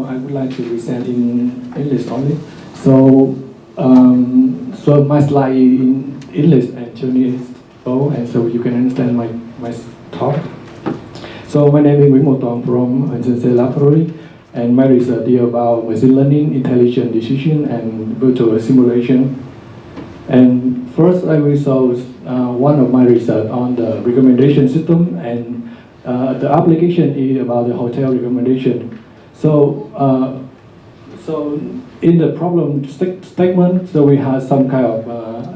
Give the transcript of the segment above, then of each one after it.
I would like to present in English only. So my slide in English and Chinese both, and so you can understand my talk. So my name is Nguyễn Mo Toàn from Sensei Laboratory, and my research is about machine learning, intelligent decision, and virtual simulation. And first, I will show one of my research on the recommendation system, and the application is about the hotel recommendation. So in the problem statement, so we have some kind of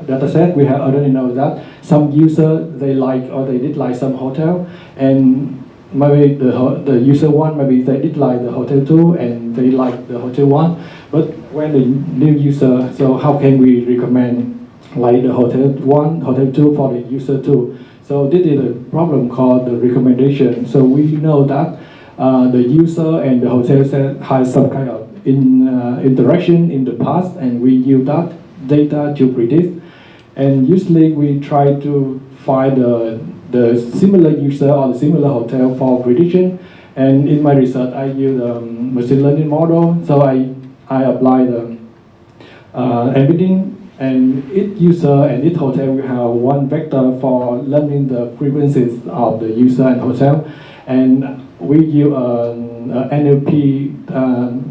data set. We have already know that some user they like or they dislike some hotel, and maybe the user one maybe they dislike the hotel two and they like the hotel one. But when the new user, so how can we recommend like the hotel one, hotel two for the user two? So this is a problem called the recommendation. So we know that the user and the hotel set has some kind of interaction in the past, and we use that data to predict. And usually we try to find the similar user or the similar hotel for prediction. And in my research, I use a machine learning model. So I apply the embedding, and each user and each hotel will have one vector for learning the frequencies of the user and hotel. And we use NLP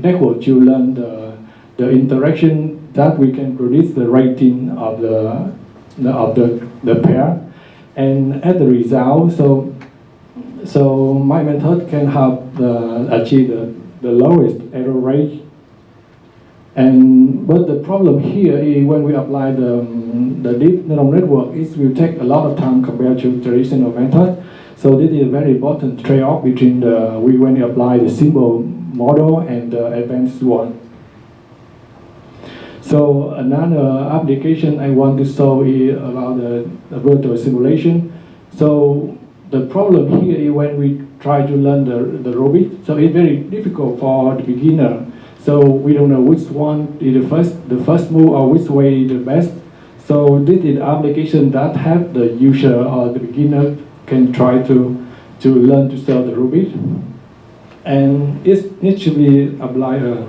network to learn the interaction that we can predict the rating of the pair. And as a result, so my method can help achieve the lowest error rate. But the problem here is when we apply the deep neural network, it will take a lot of time compared to traditional method. So this is a very important trade-off between when you apply the simple model and the advanced one. So another application I want to show is about the virtual simulation. So the problem here is when we try to learn the robot, so it's very difficult for the beginner. So we don't know which one is the first move or which way is the best. So this is an application that have the user or the beginner can try to learn to solve the robot. And it needs to be applied.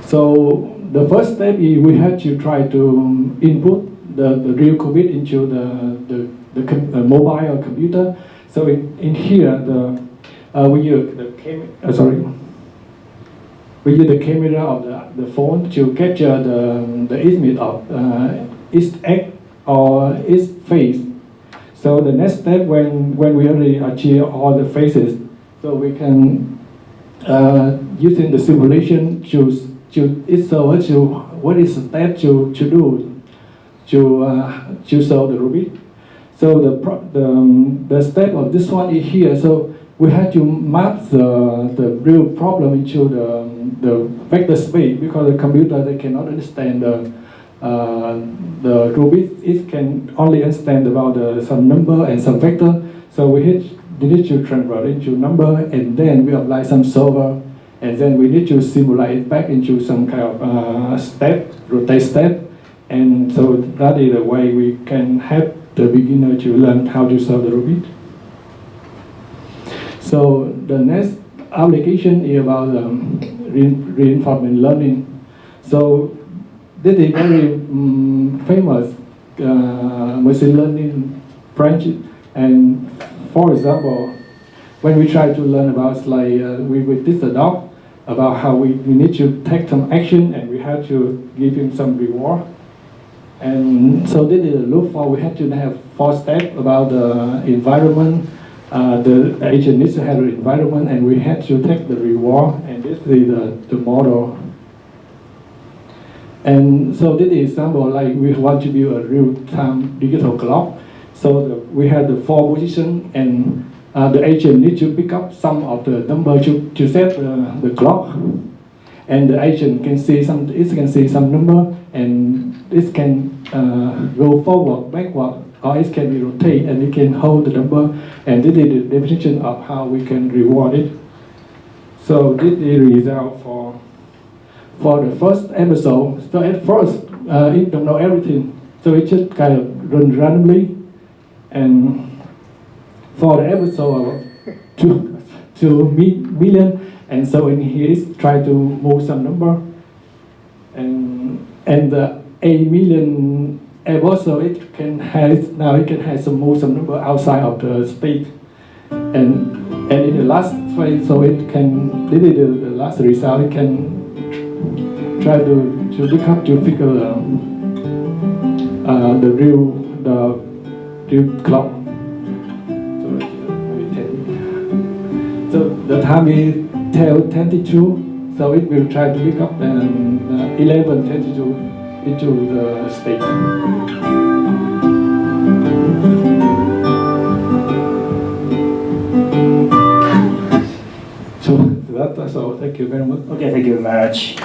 So the first step is we have to try to input the real qubit into the mobile or computer. So in here we use the camera of the phone to capture the image of its egg or its face. So the next step, when we already achieve all the phases, so we can using the simulation choose what is the step to do to solve the robot. So the step of this one is here. So we have to map the real problem into the vector space, because the computer they cannot understand the robot. It can only understand about some number and some vector. So we need to convert into number, and then we apply some solver, and then we need to simulate it back into some kind of rotate step. And so that is the way we can help the beginner to learn how to solve the robot. So the next application is about reinforcement learning. So this is very famous machine learning branch. And for example, when we try to learn about we teach the dog about how we need to take some action, and we have to give him some reward. And so this is a loop for we have to have 4 steps about the environment. The agent needs to have the environment, and we have to take the reward, and this is the model. And so this is example, like we want to build a real-time digital clock. So we have the 4 positions, and the agent needs to pick up some of the number to set the clock. And the agent can see some number, and it can go forward, backward, or it can be rotate, and it can hold the number. And this is the definition of how we can reward it. So this is the result for the first episode. So at first, it don't know everything, so it just kind of run randomly. And for the episode 2 million, and so in here is try to move some number, and the 8 million above, so it can have some move some number outside of the state, and in the last phase, so it can this is the last result. It can try to look up to figure the real clock. So the time is 10:22, so it will try to pick up 11:22 into the state. So that's all. Thank you very much. Okay, thank you very much.